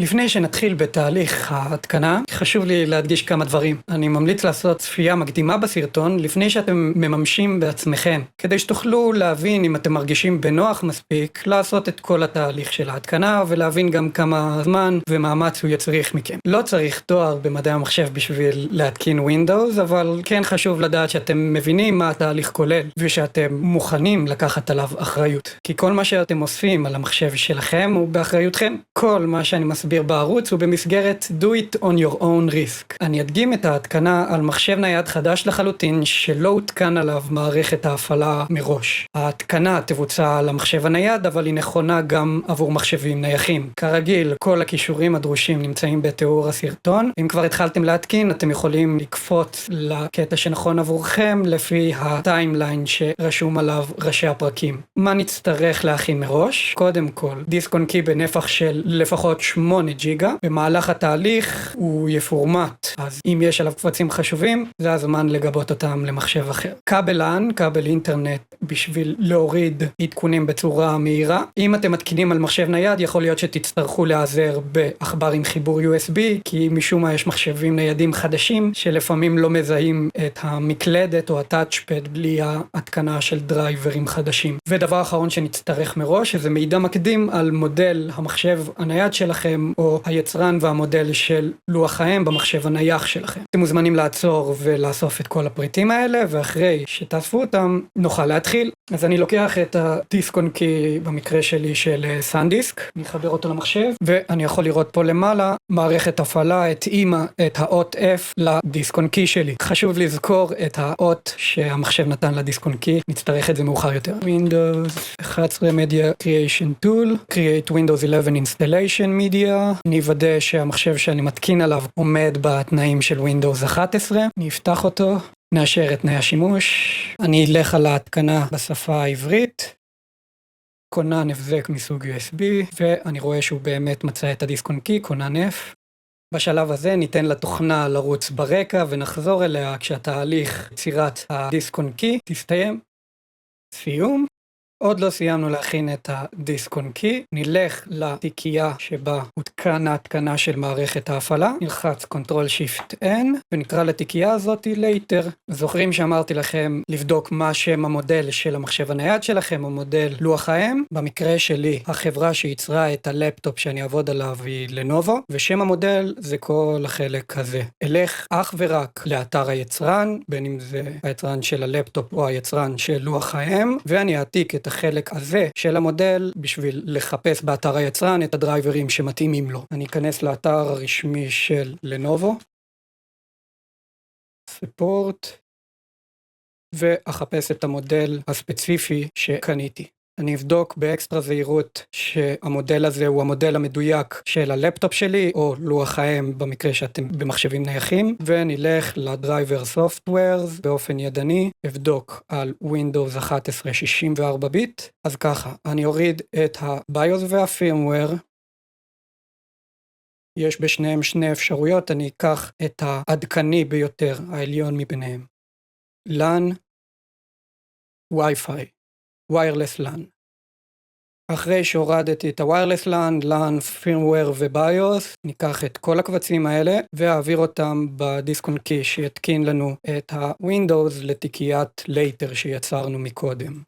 לפני שנתחיל בתהליך ההתקנה, חשוב לי להדגיש כמה דברים. אני ממליץ לעשות צפייה מקדימה בסרטון לפני שאתם מממשים בעצמכם, כדי שתוכלו להבין אם אתם מרגישים בנוח מספיק לעשות את כל התהליך של ההתקנה, ולהבין גם כמה זמן ומאמץ הוא יצריך מכם. לא צריך תואר במדעי המחשב בשביל להתקין Windows, אבל כן חשוב לדעת שאתם מבינים מה התהליך כולל, ושאתם מוכנים לקחת עליו אחריות. כי כל מה שאתם עושים על המחשב שלכם הוא באחריותכם. כל מה שאני מסביר בערוץ הוא במסגרת Do it on your own risk. אני אדגים את ההתקנה על מחשב נייד חדש לחלוטין שלא הותקן עליו מערכת ההפעלה מראש. ההתקנה תבוצע על המחשב הנייד, אבל היא נכונה גם עבור מחשבים נייחים. כרגיל, כל הכישורים הדרושים נמצאים בתיאור הסרטון. אם כבר התחלתם להתקין, אתם יכולים לקפוץ לקטע שנכון עבורכם לפי הטיימליין שרשום עליו ראשי הפרקים. מה נצטרך להכין מראש? קודם כל, דיסק און קי בנפח של לפחות 8 ג'יגה. במהלך התהליך הוא יפורמט, אז אם יש עליו קבצים חשובים, זה הזמן לגבות אותם למחשב אחר. כבל LAN, כבל אינטרנט, בשביל להוריד עדכונים בצורה מהירה. אם אתם מתקינים על מחשב נייד, יכול להיות שתצטרכו להיעזר בעכבר עם חיבור USB, כי משום מה יש מחשבים ניידים חדשים, שלפעמים לא מזהים את המקלדת או הטאצ'פד בלי ההתקנה של דרייברים חדשים. ודבר אחרון שנצטרך מראש, זה מידע מקדים על מודל המחשב הנייד שלכם, או היצרן והמודל של לוח האם במחשב הנייח שלכם. אתם מוזמנים לעצור ולאסוף את כל הפריטים האלה, ואחרי שתאספו אותם, נוכל להתחיל. אז אני לוקח את הדיסק און קי, במקרה שלי של סנדיסק, אני אחבר אותו למחשב, ואני יכול לראות פה למעלה, מערכת הפעלה התאימה את האות F לדיסק און קי שלי. חשוב לזכור את האות שהמחשב נתן לדיסק און קי, נצטרך את זה מאוחר יותר. Windows 11 Media Creation Tool, Create Windows 11 Installation Media, אני אוודא שהמחשב שאני מתקין עליו עומד בתנאים של Windows 11, אני אפתח אותו, נאשר את תנאי השימוש, אני אלך על ההתקנה בשפה העברית, כונן הבזק מסוג USB, ואני רואה שהוא באמת מצא את הדיסק און קי, כונן F. בשלב הזה ניתן לתוכנה לרוץ ברקע ונחזור אליה כשהתהליך יצירת הדיסק און קי תסתיים. סיום. עוד לא סיימנו להכין את הדיסק און קי, נלך לתיקייה שבה הותקן ההתקנה של מערכת ההפעלה, נלחץ Ctrl-Shift-N ונקרא לתיקייה הזאת Later. זוכרים שאמרתי לכם לבדוק מה שם המודל של המחשב הנייד שלכם, או מודל לוח האם? במקרה שלי, החברה שיצרה את הלפטופ שאני אעבוד עליו היא לנובו, ושם המודל זה כל החלק הזה. אלך אך ורק לאתר היצרן, בין אם זה היצרן של הלפטופ או היצרן של לוח האם, ואני אעתיק את החלק הזה של המודל בשביל לחפש באתר היצרן את הדרייברים שמתאימים לו. אני אכנס לאתר הרשמי של לנובו, Support, ואחפש את המודל הספציפי שקניתי. אני אבדוק באקסטרה זהירות שהמודל הזה הוא המודל המדויק של הלפטופ שלי, או לוח האם במקרה שאתם במחשבים נייחים, ונלך לדרייבר סופטוורס באופן ידני, אבדוק על Windows 11 64 ביט. אז ככה, אני אוריד את הביוס והפירמוור, יש בשניהם שני אפשרויות, אני אקח את העדכני ביותר, העליון מביניהם. LAN, Wi-Fi. Wireless LAN. אחרי שהורדתי את ה-Wireless LAN, firmware וביוס, ניקח את כל הקבצים האלה ואעביר אותם בדיסק און קי שיתקין לנו את ה-Windows לתיקיית Later שיצרנו מקודם.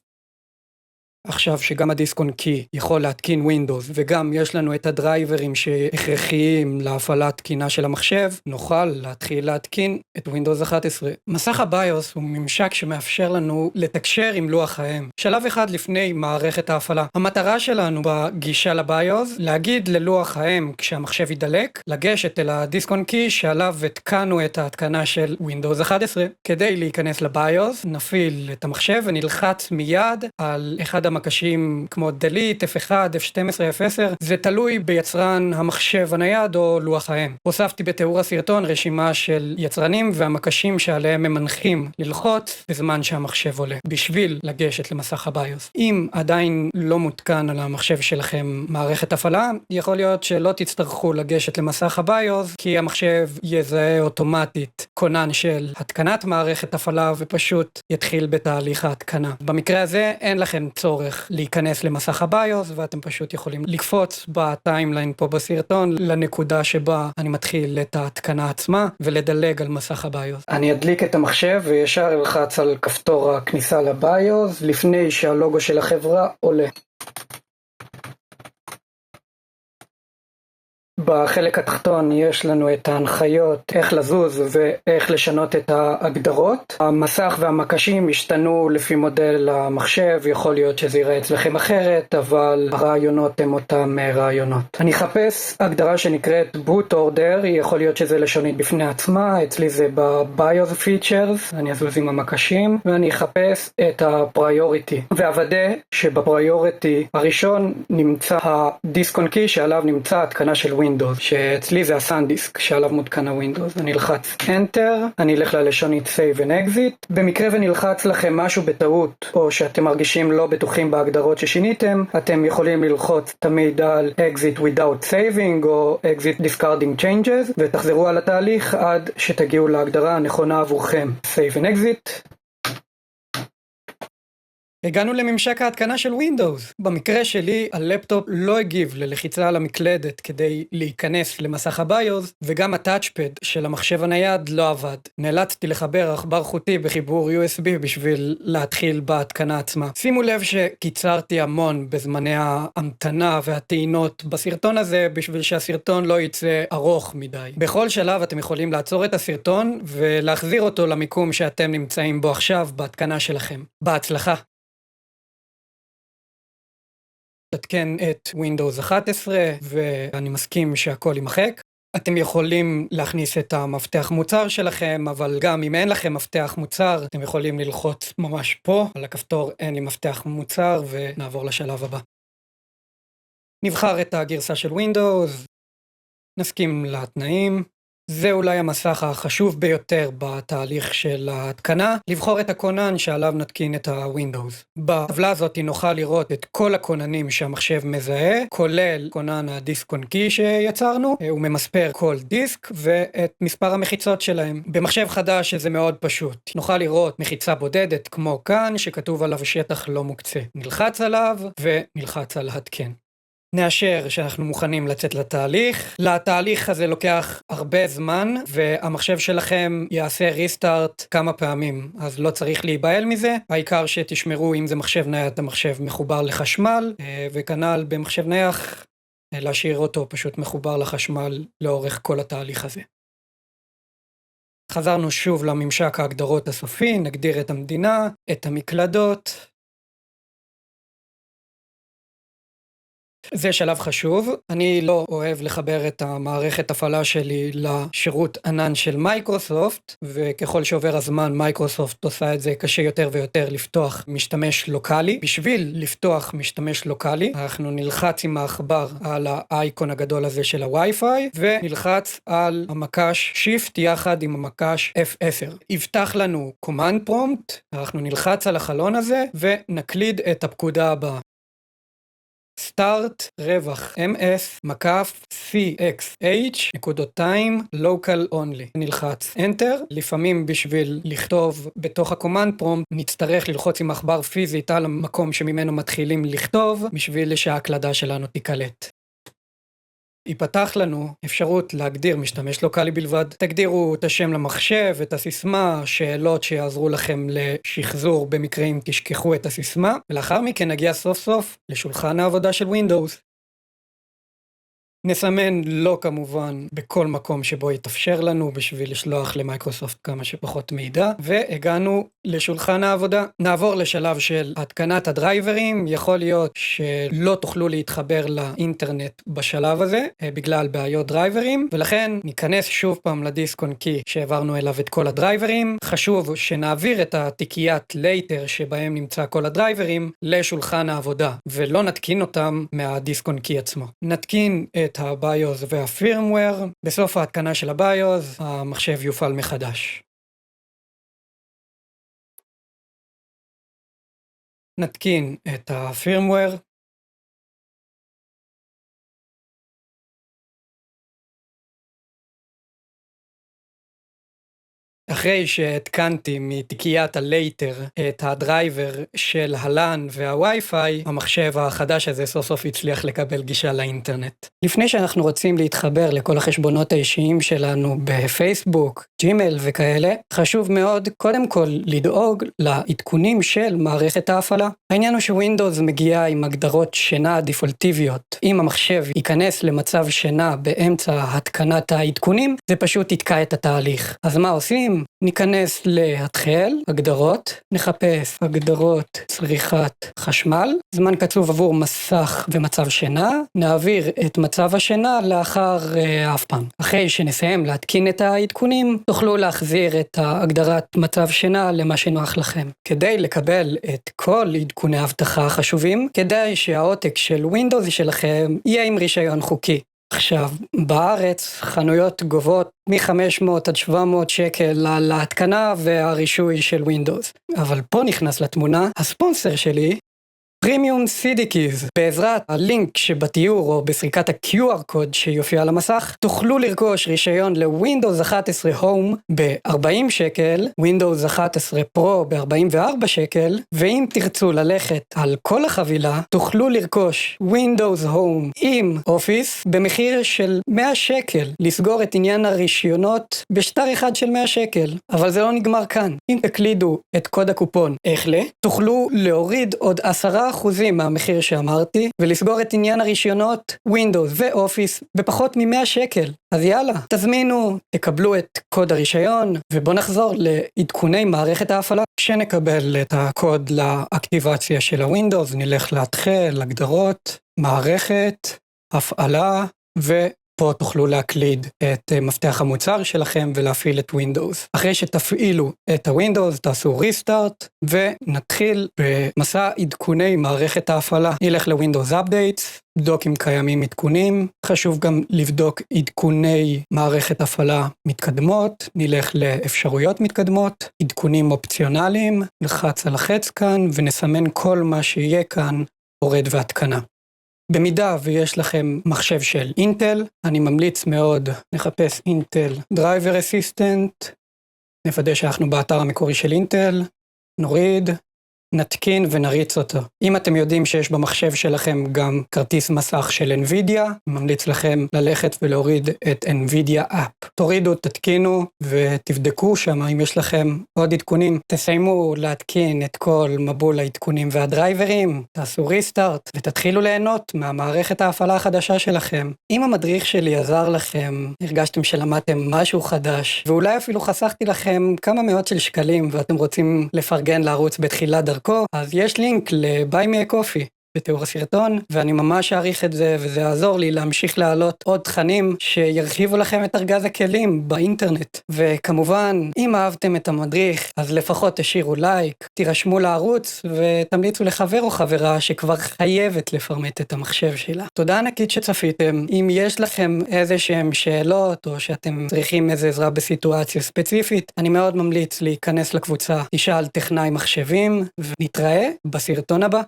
עכשיו שגם הדיסק און קי יכול להתקין Windows וגם יש לנו את הדרייברים שהכרחיים להפעלת תקינה של המחשב, נוכל להתחיל להתקין את Windows 11. מסך הביוס הוא ממשק שמאפשר לנו לתקשר עם לוח האם. שלב אחד לפני מערכת ההפעלה. המטרה שלנו בגישה לביוס, להגיד ללוח האם כשהמחשב ידלק, לגשת אל הדיסק און קי שעליו התקנו את ההתקנה של Windows 11. כדי להיכנס לביוס, נפעיל את המחשב ונלחץ מיד על אחד המקשים כמו Delete, F1, F12, F10, זה תלוי ביצרן המחשב הנייד או לוח האם. הוספתי בתיאור הסרטון רשימה של יצרנים והמקשים שעליהם הם מנחים ללחוץ בזמן שהמחשב עולה, בשביל לגשת למסך הביוס. אם עדיין לא מותקן על המחשב שלכם מערכת הפעלה, יכול להיות שלא תצטרכו לגשת למסך הביוס, כי המחשב יזהה אוטומטית כונן של התקנת מערכת הפעלה ופשוט יתחיל בתהליך ההתקנה. במקרה הזה אין לכם צורך צורך להיכנס למסך הביוס, ואתם פשוט יכולים לקפוץ בטיימליין פה בסרטון לנקודה שבה אני מתחיל את ההתקנה עצמה ולדלג על מסך הביוס. אני אדליק את המחשב וישר אלחץ על כפתור הכניסה לביוס לפני שהלוגו של החברה עולה. בחלק התחתון יש לנו את ההנחיות איך לזוז ואיך לשנות את ההגדרות. המסך והמקשים השתנו לפי מודל המחשב, יכול להיות שזה יראה אצלכם אחרת, אבל הרעיונות הם אותם רעיונות. אני אחפש הגדרה שנקראת boot order, יכול להיות שזה לשונית בפני עצמה, אצלי זה ב-BIOS features, אני אזוז עם המקשים, ואני אחפש את ה-priority, ואוודא שב-priority הראשון נמצא ה-disk on key שעליו נמצא התקנה של Windows, שאצלי זה הסנדיסק שעליו מותקן הווינדוס. אני אלחץ Enter, אני אלך ללשונית Save and Exit. במקרה ונלחץ לכם משהו בטעות, או שאתם מרגישים לא בטוחים בהגדרות ששיניתם, אתם יכולים ללחוץ תמיד על Exit without saving, או Exit discarding changes, ותחזרו על התהליך עד שתגיעו להגדרה הנכונה עבורכם. Save and Exit. הגענו לממשק ההתקנה של Windows. במקרה שלי, הלפטופ לא הגיב ללחיצה על המקלדת כדי להיכנס למסך הביוס, וגם הטאצ'פד של המחשב הנייד לא עבד. נאלצתי לחבר עכבר חוטי בחיבור USB בשביל להתחיל בהתקנה עצמה. שימו לב שקיצרתי המון בזמני ההמתנה והטעינות בסרטון הזה, בשביל שהסרטון לא יצא ארוך מדי. בכל שלב אתם יכולים לעצור את הסרטון ולהחזיר אותו למיקום שאתם נמצאים בו עכשיו בהתקנה שלכם. בהצלחה. תתקן את Windows 11 ואני מסכים שהכל יימחק. אתם יכולים להכניס את המפתח מוצר שלכם, אבל גם אם אין לכם מפתח מוצר, אתם יכולים ללחוץ ממש פה על הכפתור אין לי מפתח מוצר ונעבור לשלב הבא. נבחר את הגרסה של Windows, נסכים לתנאים. זה אולי המסך החשוב ביותר בתהליך של ההתקנה, לבחור את הכונן שעליו נתקין את ה-Windows. בטבלה הזאת נוכל לראות את כל הכוננים שהמחשב מזהה, כולל כונן הדיסק און קי שיצרנו, הוא ממספר כל דיסק ואת מספר המחיצות שלהם. במחשב חדש זה מאוד פשוט. נוכל לראות מחיצה בודדת כמו כאן שכתוב עליו שטח לא מוקצה. נלחץ עליו ונלחץ על התקן. נאשר שאנחנו מוכנים לצאת לתהליך. לתהליך הזה לוקח הרבה זמן, והמחשב שלכם יעשה ריסטארט כמה פעמים, אז לא צריך להיבהל מזה. העיקר שתשמרו אם זה מחשב נייד, המחשב מחובר לחשמל, וכנ"ל במחשב נייח, להשאיר אותו פשוט מחובר לחשמל לאורך כל התהליך הזה. חזרנו שוב לממשק ההגדרות הסופי, נגדיר את המדינה, את המקלדות, זה שלב חשוב. אני לא אוהב לחבר את המערכת הפעלה שלי לשירות ענן של מייקרוסופט, וככל שעובר הזמן מייקרוסופט עושה את זה קשה יותר ויותר לפתוח משתמש לוקלי. בשביל לפתוח משתמש לוקלי, אנחנו נלחץ עם העכבר על האייקון הגדול הזה של הווי-פיי, ונלחץ על המקש Shift יחד עם המקש F10. יפתח לנו Command Prompt, אנחנו נלחץ על החלון הזה, ונקליד את הפקודה הבאה. start רווח ms מקף cxh נקודותיים local only. נלחץ enter. לפעמים בשביל לכתוב בתוך הקומנד פרומפט נצטרך ללחוץ עם עכבר פיזית על המקום שממנו מתחילים לכתוב בשביל שההקלדה שלנו תיקלט. ייפתח לנו אפשרות להגדיר משתמש לוקלי בלבד. תגדירו את השם למחשב, את הסיסמה, שאלות שיעזרו לכם לשחזור במקרה אם תשכחו את הסיסמה, ולאחר מכן נגיע סוף סוף לשולחן העבודה של Windows. נסמן לא כמובן בכל מקום שבו יתאפשר לנו בשביל לשלוח למייקרוסופט כמה שפחות מידע, והגענו לשולחן העבודה. נעבור לשלב של התקנת הדרייברים. יכול להיות שלא תוכלו להתחבר לאינטרנט בשלב הזה בגלל בעיות דרייברים, ולכן ניכנס שוב פעם לדיסק און קי שהעברנו אליו את כל הדרייברים. חשוב שנעביר את התיקיית later שבהם נמצא כל הדרייברים לשולחן העבודה ולא נתקין אותם מהדיסק און קי עצמו. נתקין את הביוס והפירמוור. בסוף ההתקנה של הביוס המחשב יופעל מחדש. נתקין את הפירמוור. אחרי שהתקנתי מתיקיית הלייטר את הדרייבר של הלאן והווי-פיי, המחשב החדש הזה סוף סוף הצליח לקבל גישה לאינטרנט. לפני שאנחנו רוצים להתחבר לכל החשבונות האישיים שלנו בפייסבוק, ג'ימייל וכאלה, חשוב מאוד קודם כל לדאוג לעדכונים של מערכת ההפעלה. העניין הוא שווינדוס מגיע עם הגדרות שינה דיפולטיביות. אם המחשב ייכנס למצב שינה באמצע התקנת העדכונים, זה פשוט יתקע את התהליך. אז מה עושים? ניכנס להתחל, הגדרות, נחפש הגדרות צריכת חשמל, זמן קצוב עבור מסך ומצב שינה, נעביר את מצב השינה לאחר אף פעם. אחרי שנסיים להתקין את העדכונים, תוכלו להחזיר את הגדרת מצב שינה למה שנוח לכם. כדי לקבל את כל עדכוני האבטחה החשובים, כדאי שהעותק של ווינדוס שלכם יהיה עם רישיון חוקי. עכשיו, בארץ חנויות גובות מ-500 עד 700 שקל על ההתקנה והרישוי של ווינדוס. אבל פה נכנס לתמונה הספונסר שלי, פרימיום סידיקיז. בעזרת הלינק שבתיאור או בסריקת ה-QR קוד שיופיע על המסך, תוכלו לרכוש רישיון לווינדוס 11 הום ב-40 שקל, ווינדוס 11 פרו ב-44 שקל, ואם תרצו ללכת על כל החבילה, תוכלו לרכוש ווינדוס הום עם אופיס במחיר של 100 שקל, לסגור את עניין הרישיונות בשטר אחד של 100 שקל. אבל זה לא נגמר כאן. אם תקלידו את קוד הקופון ECHLE, תוכלו להוריד עוד 10% מהמחיר שאמרתי, ולסגור את עניין הרישיונות ווינדוס ואופיס בפחות מ-100 שקל. אז יאללה, תזמינו, תקבלו את קוד הרישיון, ובוא נחזור לעדכוני מערכת ההפעלה. כשנקבל את הקוד לאקטיבציה של הווינדוס, נלך להתחיל, הגדרות, מערכת, הפעלה, פה תוכלו להקליד את מפתח המוצר שלכם ולהפעיל את ווינדוס. אחרי שתפעילו את הווינדוס, תעשו ריסטארט ונתחיל במסע עדכוני מערכת ההפעלה. נלך לווינדוס אפדייטס, לבדוק אם קיימים עדכונים. חשוב גם לבדוק עדכוני מערכת הפעלה מתקדמות. נלך לאפשרויות מתקדמות, עדכונים אופציונליים, נלחץ על החץ כאן ונסמן כל מה שיהיה כאן הורד והתקנה. במידה ויש לכם מחשב של אינטל, אני ממליץ מאוד נחפש אינטל דרייבר אסיסטנט, נוודא שאנחנו באתר המקורי של אינטל, נוריד, נתקין ונריץ אותו. אם אתם יודעים שיש במחשב שלכם גם כרטיס מסך של NVIDIA, ממליץ לכם ללכת ולהוריד את NVIDIA App. תורידו, תתקינו ותבדקו שם אם יש לכם עוד עדכונים. תסיימו להתקין את כל מבול העדכונים והדרייברים, תעשו ריסטארט ותתחילו ליהנות מהמערכת ההפעלה החדשה שלכם. אם המדריך שלי עזר לכם, הרגשתם שלמדתם משהו חדש, ואולי אפילו חסכתי לכם כמה מאות של שקלים ואתם רוצים לפרגן לערוץ בתחילת דרכו, אז יש לינק ל-Buy Me a Coffee בתיאור הסרטון, ואני ממש אעריך את זה, וזה יעזור לי להמשיך להעלות עוד תכנים שירחיבו לכם את ארגז הכלים באינטרנט. וכמובן, אם אהבתם את המדריך, אז לפחות תשאירו לייק, תירשמו לערוץ, ותמליצו לחבר או חברה שכבר חייבת לפרמט את המחשב שלה. תודה ענקית שצפיתם. אם יש לכם איזשהם שאלות, או שאתם צריכים איזו עזרה בסיטואציה ספציפית, אני מאוד ממליץ להיכנס לקבוצה תשאל טכנאי מחשבים, ונתראה בסרטון הבא.